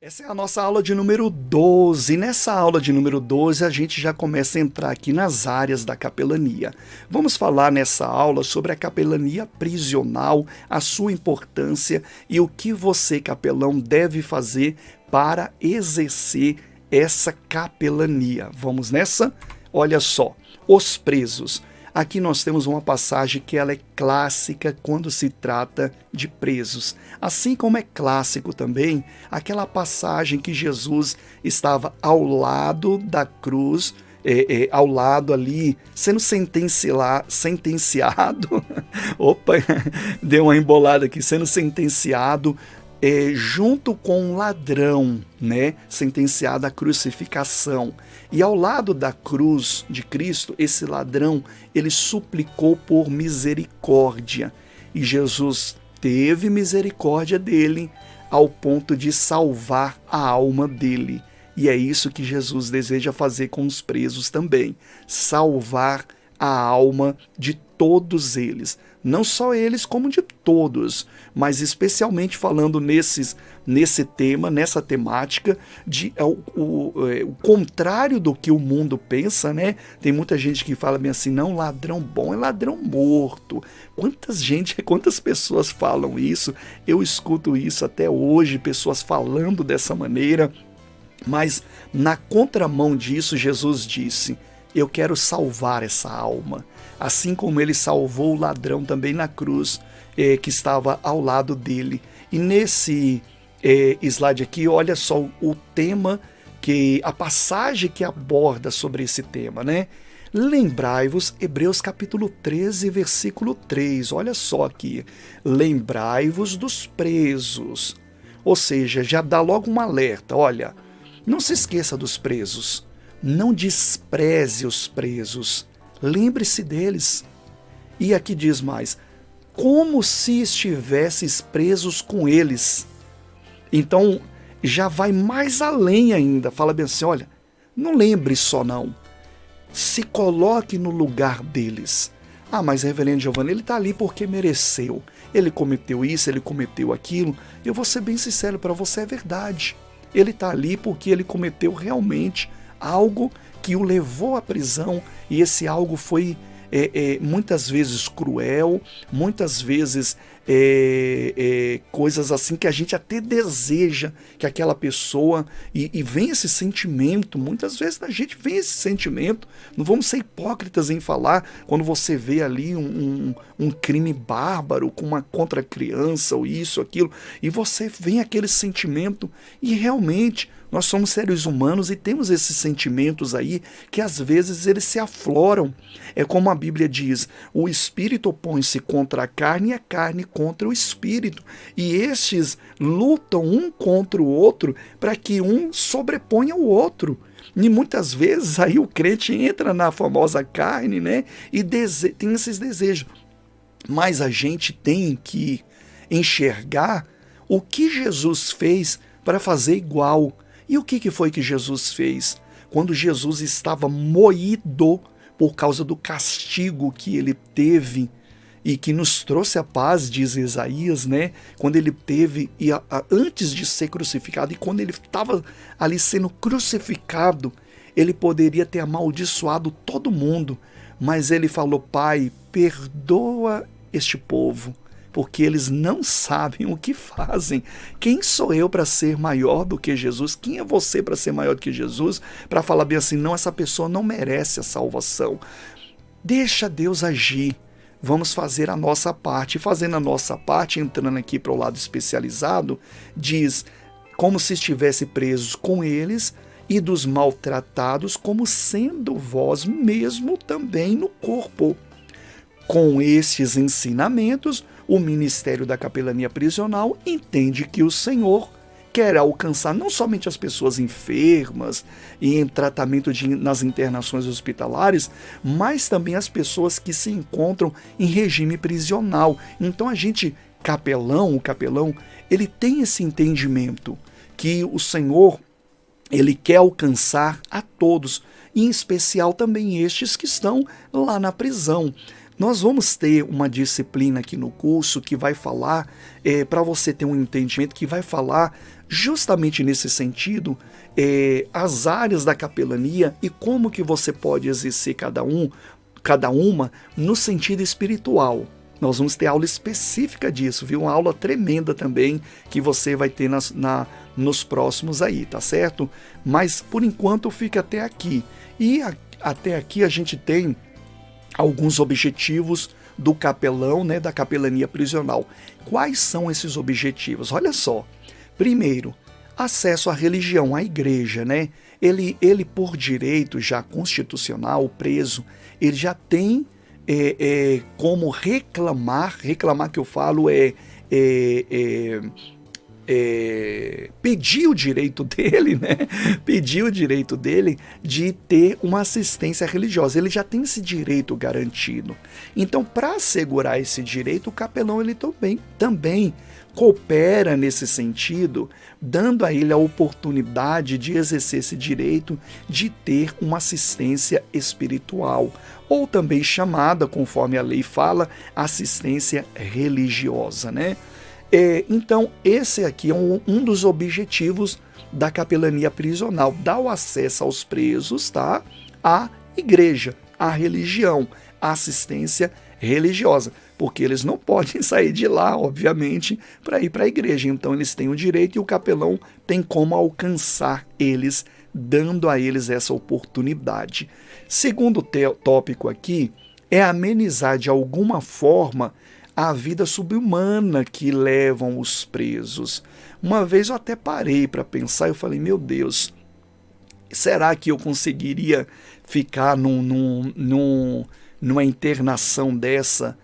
Essa é a nossa aula de número 12. Nessa aula de número 12, a gente já começa a entrar aqui nas áreas da capelania. Vamos falar nessa aula sobre a capelania prisional, a sua importância e o que você, capelão, deve fazer para exercer essa capelania. Vamos nessa? Olha só, os presos. Aqui nós temos uma passagem que ela é clássica quando se trata de presos. Assim como é clássico também aquela passagem que Jesus estava ao lado da cruz, ao lado ali, sendo sentenciado. Opa, deu uma embolada aqui, sendo sentenciado junto com um ladrão, né, sentenciado à crucificação. E ao lado da cruz de Cristo, esse ladrão, ele suplicou por misericórdia. E Jesus teve misericórdia dele ao ponto de salvar a alma dele. E é isso que Jesus deseja fazer com os presos também, salvar a alma de todos eles. Não só eles, como de todos, mas especialmente falando nesse tema, nessa temática, o contrário do que o mundo pensa, né? Tem muita gente que fala bem assim, não, ladrão bom é ladrão morto. Quantas pessoas falam isso? Eu escuto isso até hoje, pessoas falando dessa maneira, mas na contramão disso, Jesus disse, eu quero salvar essa alma. Assim como ele salvou o ladrão também na cruz, que estava ao lado dele. E nesse slide aqui, olha só o tema, a passagem que aborda sobre esse tema, né? Lembrai-vos, Hebreus capítulo 13, versículo 3, olha só aqui. Lembrai-vos dos presos. Ou seja, já dá logo um alerta, olha, não se esqueça dos presos. Não despreze os presos. Lembre-se deles. E aqui diz mais, como se estivesses presos com eles. Então, já vai mais além ainda. Fala bem assim, olha, não lembre só não. Se coloque no lugar deles. Ah, mas reverendo Giovanni, ele está ali porque mereceu. Ele cometeu isso, ele cometeu aquilo. Eu vou ser bem sincero para você, é verdade. Ele está ali porque ele cometeu realmente algo que o levou à prisão, e esse algo foi muitas vezes cruel, muitas vezes coisas assim que a gente até deseja que aquela pessoa, e vem esse sentimento, muitas vezes a gente vem esse sentimento, não vamos ser hipócritas em falar, quando você vê ali um crime bárbaro contra a criança, ou isso, aquilo, e você vem aquele sentimento, e realmente nós somos seres humanos e temos esses sentimentos aí que às vezes eles se afloram. É como a Bíblia diz, o espírito opõe-se contra a carne e a carne contra o espírito. E estes lutam um contra o outro para que um sobreponha o outro. E muitas vezes aí o crente entra na famosa carne, né? E tem esses desejos. Mas a gente tem que enxergar o que Jesus fez para fazer igual. E o que foi que Jesus fez? Quando Jesus estava moído por causa do castigo que ele teve e que nos trouxe a paz, diz Isaías, né? Quando ele teve, antes de ser crucificado, e quando ele estava ali sendo crucificado, ele poderia ter amaldiçoado todo mundo, mas ele falou, Pai, perdoa este povo, porque eles não sabem o que fazem. Quem sou eu para ser maior do que Jesus? Quem é você para ser maior do que Jesus? Para falar bem assim, não, essa pessoa não merece a salvação. Deixa Deus agir. Vamos fazer a nossa parte. E fazendo a nossa parte, entrando aqui para o lado especializado, diz, como se estivesse presos com eles, e dos maltratados, como sendo vós mesmo também no corpo. Com estes ensinamentos, o Ministério da Capelania Prisional entende que o Senhor quer alcançar não somente as pessoas enfermas e em tratamento nas internações hospitalares, mas também as pessoas que se encontram em regime prisional. Então o capelão, ele tem esse entendimento que o Senhor, ele quer alcançar a todos, em especial também estes que estão lá na prisão. Nós vamos ter uma disciplina aqui no curso que vai falar, para você ter um entendimento, que vai falar justamente nesse sentido, as áreas da capelania e como que você pode exercer cada uma no sentido espiritual. Nós vamos ter aula específica disso, viu? Uma aula tremenda também que você vai ter nos próximos aí, tá certo? Mas por enquanto fica até aqui. E até aqui a gente tem alguns objetivos do capelão, né, da capelania prisional. Quais são esses objetivos? Olha só. Primeiro, acesso à religião, à igreja, né? Ele por direito já constitucional, o preso, ele já tem como reclamar que eu falo pedir o direito dele, né? Pedir o direito dele de ter uma assistência religiosa. Ele já tem esse direito garantido. Então, para assegurar esse direito, o capelão ele também coopera nesse sentido, dando a ele a oportunidade de exercer esse direito de ter uma assistência espiritual, ou também chamada, conforme a lei fala, assistência religiosa, né? Então, esse aqui é um dos objetivos da capelania prisional, dar o acesso aos presos, tá? À igreja, à religião, à assistência religiosa, porque eles não podem sair de lá, obviamente, para ir para a igreja. Então, eles têm o direito e o capelão tem como alcançar eles, dando a eles essa oportunidade. Segundo tópico aqui é amenizar de alguma forma a vida subhumana que levam os presos. Uma vez eu até parei para pensar, eu falei, meu Deus, será que eu conseguiria ficar numa internação dessa,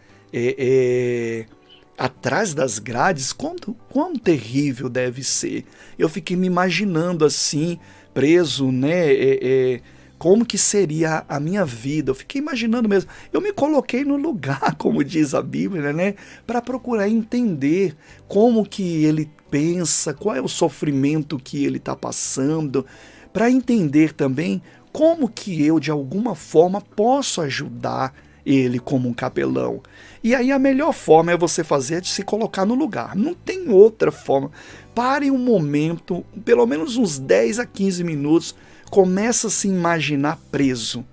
atrás das grades? Quão terrível deve ser. Eu fiquei me imaginando assim, preso, né? Como que seria a minha vida? Eu fiquei imaginando mesmo. Eu me coloquei no lugar, como diz a Bíblia, né? Para procurar entender como que ele pensa, qual é o sofrimento que ele está passando, para entender também como que eu, de alguma forma, posso ajudar ele como um capelão. E aí a melhor forma é você fazer de se colocar no lugar. Não tem outra forma. Pare um momento, pelo menos uns 10 a 15 minutos, começa a se imaginar preso.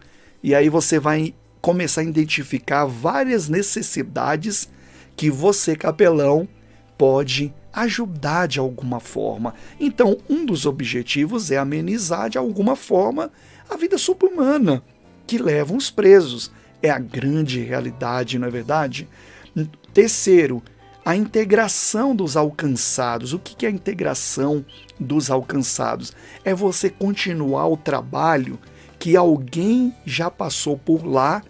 E aí você vai começar a identificar várias necessidades que você, capelão, pode ajudar de alguma forma. Então, um dos objetivos é amenizar de alguma forma a vida subhumana que levam os presos. É a grande realidade, não é verdade? Terceiro, a integração dos alcançados. O que é a integração dos alcançados? É você continuar o trabalho que alguém já passou por lá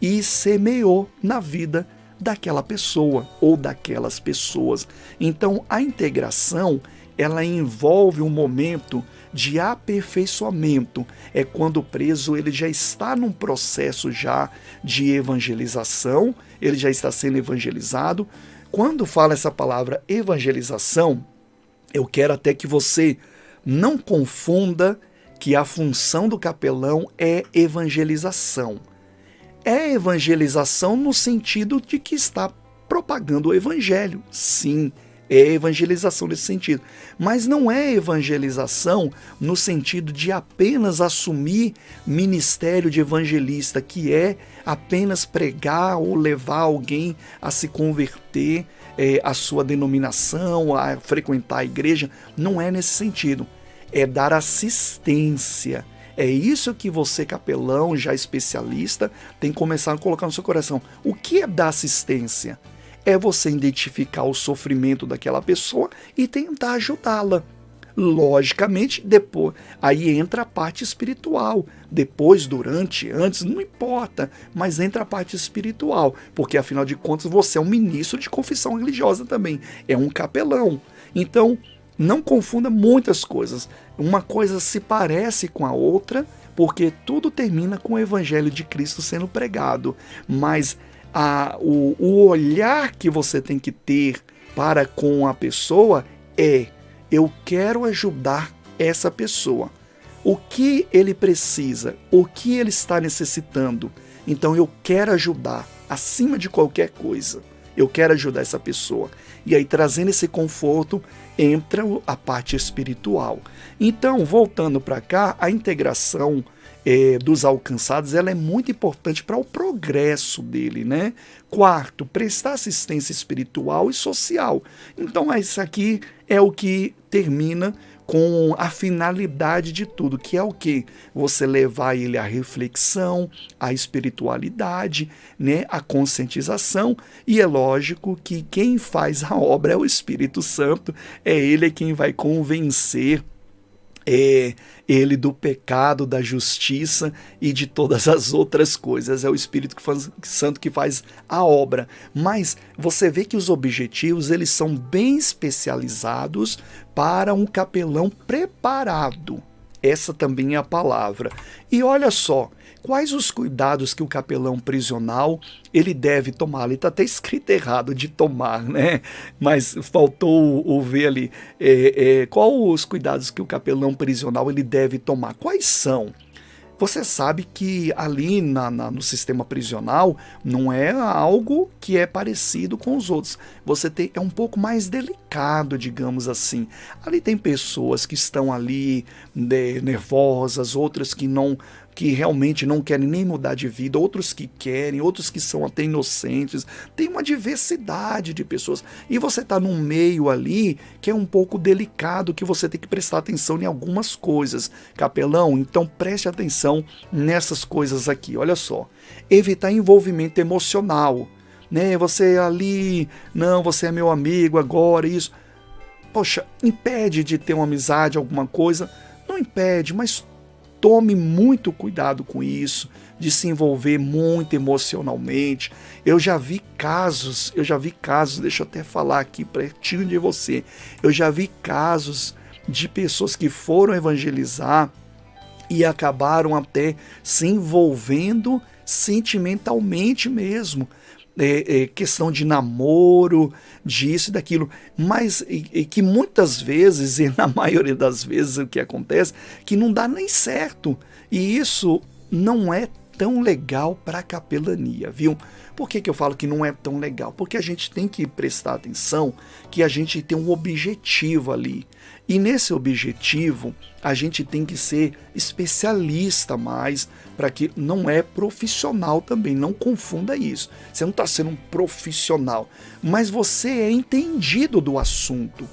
e semeou na vida daquela pessoa ou daquelas pessoas. Então, a integração, ela envolve um momento de aperfeiçoamento. É quando o preso ele já está num processo já de evangelização, ele já está sendo evangelizado. Quando fala essa palavra evangelização, eu quero até que você não confunda que a função do capelão é evangelização. É evangelização no sentido de que está propagando o evangelho. Sim, é evangelização nesse sentido. Mas não é evangelização no sentido de apenas assumir ministério de evangelista, que é apenas pregar ou levar alguém a se converter à sua denominação, a frequentar a igreja. Não é nesse sentido. É dar assistência. É isso que você, capelão, já especialista, tem que começar a colocar no seu coração. O que é dar assistência? É você identificar o sofrimento daquela pessoa e tentar ajudá-la. Logicamente, depois, aí entra a parte espiritual. Depois, durante, antes, não importa, mas entra a parte espiritual, porque afinal de contas você é um ministro de confissão religiosa também, é um capelão. Então, não confunda muitas coisas. Uma coisa se parece com a outra, porque tudo termina com o evangelho de Cristo sendo pregado, mas o olhar que você tem que ter para com a pessoa é: eu quero ajudar essa pessoa. O que ele precisa? O que ele está necessitando? Então eu quero ajudar. acima de qualquer coisa. Eu quero ajudar essa pessoa. E aí, trazendo esse conforto, entra a parte espiritual. Então, voltando para cá, a integração dos alcançados, ela é muito importante para o progresso dele, né? Quarto, prestar assistência espiritual e social. Então, isso aqui é o que termina com a finalidade de tudo, que é o quê? Você levar ele à reflexão, à espiritualidade, né? À conscientização, e é lógico que quem faz a obra é o Espírito Santo, é ele quem vai convencer ele do pecado, da justiça e de todas as outras coisas. É o Espírito Santo que faz a obra. Mas você vê que os objetivos, eles são bem especializados para um capelão preparado. Essa também é a palavra. E olha só, quais os cuidados que o capelão prisional ele deve tomar? Ali está até escrito errado de tomar, né? Mas faltou o ver ali. Quais os cuidados que o capelão prisional ele deve tomar? Quais são? Você sabe que ali no sistema prisional não é algo que é parecido com os outros. É um pouco mais delicado, digamos assim. Ali tem pessoas que estão ali nervosas, outras que realmente não querem nem mudar de vida, outros que querem, outros que são até inocentes. Tem uma diversidade de pessoas. E você está num meio ali que é um pouco delicado, que você tem que prestar atenção em algumas coisas. Capelão, então preste atenção nessas coisas aqui. Olha só. Evitar envolvimento emocional. Né? Você ali, não, você é meu amigo agora, isso. Poxa, impede de ter uma amizade, alguma coisa? Não impede, mas tome muito cuidado com isso, de se envolver muito emocionalmente. Eu já vi casos, deixa eu até falar aqui pertinho de você, eu já vi casos de pessoas que foram evangelizar e acabaram até se envolvendo sentimentalmente mesmo. Questão de namoro, disso e daquilo, mas que muitas vezes, e na maioria das vezes o que acontece, que não dá nem certo, e isso não é tão legal para a capelania, viu? Por que eu falo que não é tão legal? Porque a gente tem que prestar atenção que a gente tem um objetivo ali. E nesse objetivo, a gente tem que ser especialista mais, para que não é profissional também, não confunda isso. Você não está sendo um profissional, mas você é entendido do assunto.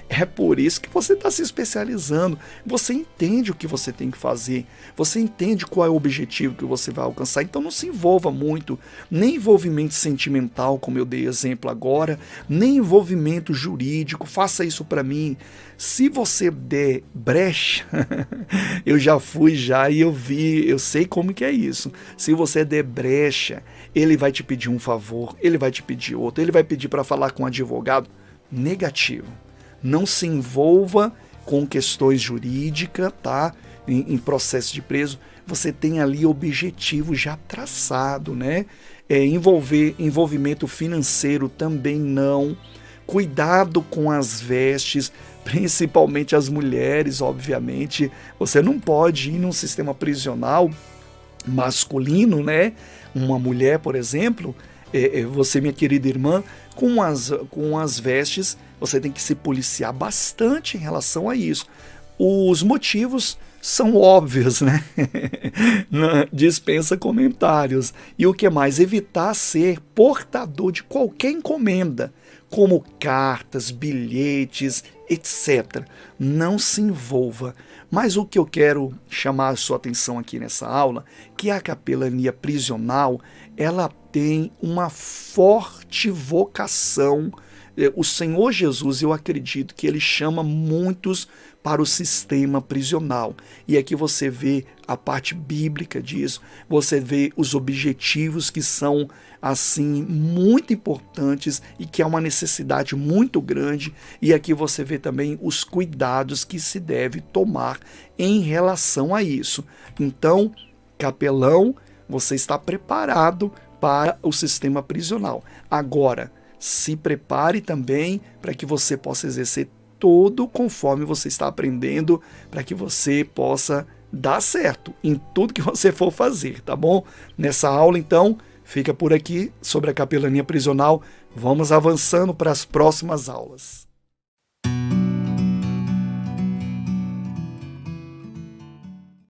É por isso que você está se especializando. Você entende o que você tem que fazer. Você entende qual é o objetivo que você vai alcançar. Então não se envolva muito. Nem envolvimento sentimental, como eu dei exemplo agora. Nem envolvimento jurídico. Faça isso para mim. Se você der brecha, eu já fui e eu sei como que é isso. Se você der brecha, ele vai te pedir um favor, ele vai te pedir outro, ele vai pedir para falar com um advogado. Negativo. Não se envolva com questões jurídicas, tá? Em processo de preso. Você tem ali objetivo já traçado, né? Envolvimento financeiro também não. Cuidado com as vestes, principalmente as mulheres, obviamente. Você não pode ir num sistema prisional masculino, né? Uma mulher, por exemplo, você, minha querida irmã, com as vestes, você tem que se policiar bastante em relação a isso. Os motivos são óbvios, né? Dispensa comentários. E o que mais? Evitar ser portador de qualquer encomenda, como cartas, bilhetes, etc. Não se envolva. Mas o que eu quero chamar a sua atenção aqui nessa aula, que a capelania prisional, ela tem uma forte vocação. O Senhor Jesus, eu acredito que ele chama muitos para o sistema prisional. E aqui você vê a parte bíblica disso, você vê os objetivos que são assim muito importantes e que é uma necessidade muito grande, e aqui você vê também os cuidados que se deve tomar em relação a isso. Então, capelão, você está preparado para o sistema prisional. Agora, se prepare também para que você possa exercer todo conforme você está aprendendo, para que você possa dar certo em tudo que você for fazer, tá bom? Nessa aula, então, fica por aqui sobre a capelania prisional. Vamos avançando para as próximas aulas.